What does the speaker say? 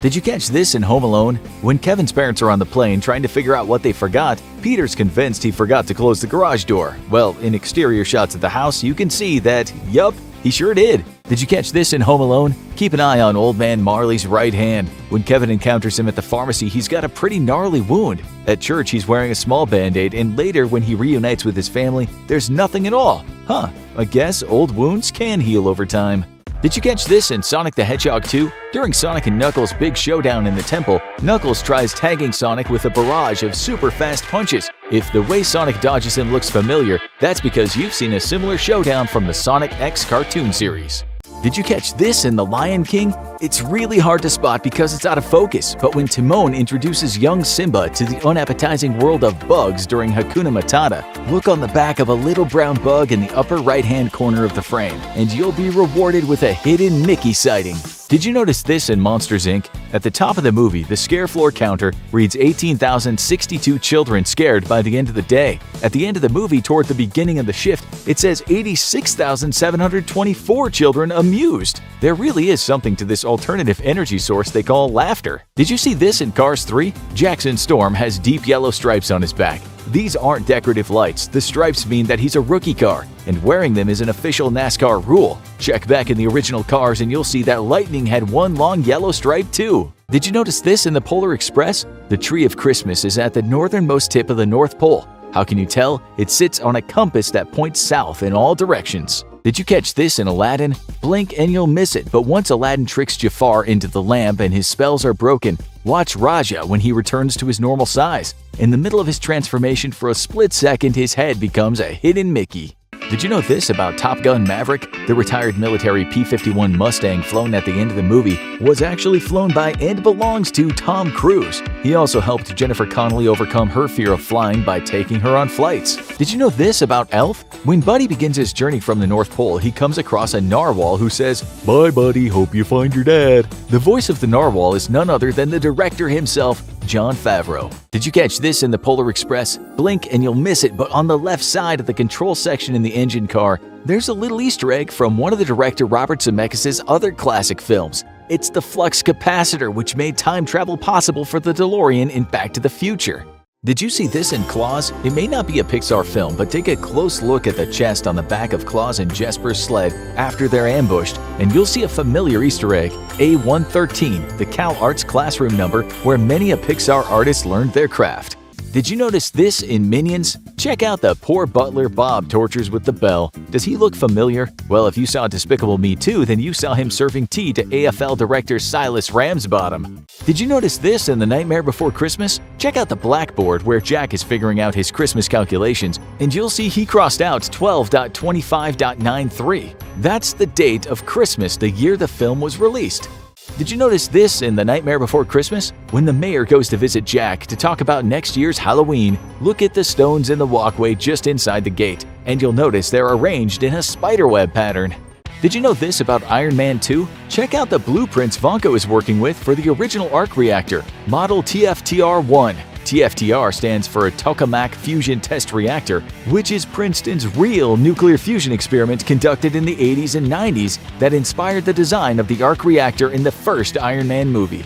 Did you catch this in Home Alone? When Kevin's parents are on the plane trying to figure out what they forgot, Peter's convinced he forgot to close the garage door. Well, in exterior shots of the house, you can see that, yup, he sure did. Did you catch this in Home Alone? Keep an eye on Old Man Marley's right hand. When Kevin encounters him at the pharmacy, he's got a pretty gnarly wound. At church, he's wearing a small band-aid, and later when he reunites with his family, there's nothing at all. I guess old wounds can heal over time. Did you catch this in Sonic the Hedgehog 2? During Sonic and Knuckles' big showdown in the temple, Knuckles tries tagging Sonic with a barrage of super fast punches. If the way Sonic dodges him looks familiar, that's because you've seen a similar showdown from the Sonic X cartoon series. Did you catch this in The Lion King? It's really hard to spot because it's out of focus, but when Timon introduces young Simba to the unappetizing world of bugs during Hakuna Matata, look on the back of a little brown bug in the upper right-hand corner of the frame, and you'll be rewarded with a hidden Mickey sighting. Did you notice this in Monsters, Inc.? At the top of the movie, the scare floor counter reads 18,062 children scared by the end of the day. At the end of the movie, toward the beginning of the shift, it says 86,724 children amused. There really is something to this alternative energy source they call laughter. Did you see this in Cars 3? Jackson Storm has deep yellow stripes on his back. These aren't decorative lights. The stripes mean that he's a rookie car, and wearing them is an official NASCAR rule. Check back in the original Cars and you'll see that Lightning had one long yellow stripe too. Did you notice this in the Polar Express? The tree of Christmas is at the northernmost tip of the North Pole. How can you tell? It sits on a compass that points south in all directions. Did you catch this in Aladdin? Blink and you'll miss it, but once Aladdin tricks Jafar into the lamp and his spells are broken, watch Raja when he returns to his normal size. In the middle of his transformation, for a split second, his head becomes a hidden Mickey. Did you know this about Top Gun Maverick? The retired military P-51 Mustang flown at the end of the movie was actually flown by and belongs to Tom Cruise. He also helped Jennifer Connelly overcome her fear of flying by taking her on flights. Did you know this about Elf? When Buddy begins his journey from the North Pole, he comes across a narwhal who says, "Bye, Buddy, hope you find your dad." The voice of the narwhal is none other than the director himself, Jon Favreau. Did you catch this in the Polar Express? Blink and you'll miss it, but on the left side of the control section in the engine car, there's a little Easter egg from one of the director Robert Zemeckis' other classic films. It's the flux capacitor, which made time travel possible for the DeLorean in Back to the Future. Did you see this in Klaus? It may not be a Pixar film, but take a close look at the chest on the back of Klaus and Jesper's sled after they're ambushed, and you'll see a familiar Easter egg, A113, the Cal Arts classroom number where many a Pixar artist learned their craft. Did you notice this in Minions? Check out the poor butler Bob tortures with the bell. Does he look familiar? Well, if you saw Despicable Me 2, then you saw him serving tea to AFL director Silas Ramsbottom. Did you notice this in The Nightmare Before Christmas? Check out the blackboard where Jack is figuring out his Christmas calculations, and you'll see he crossed out 12.25.93. That's the date of Christmas the year the film was released. Did you notice this in The Nightmare Before Christmas? When the mayor goes to visit Jack to talk about next year's Halloween, look at the stones in the walkway just inside the gate, and you'll notice they're arranged in a spiderweb pattern. Did you know this about Iron Man 2? Check out the blueprints Vonko is working with for the original arc reactor, model TFTR-1. TFTR stands for a Tokamak Fusion Test Reactor, which is Princeton's real nuclear fusion experiment conducted in the 80s and 90s that inspired the design of the arc reactor in the first Iron Man movie.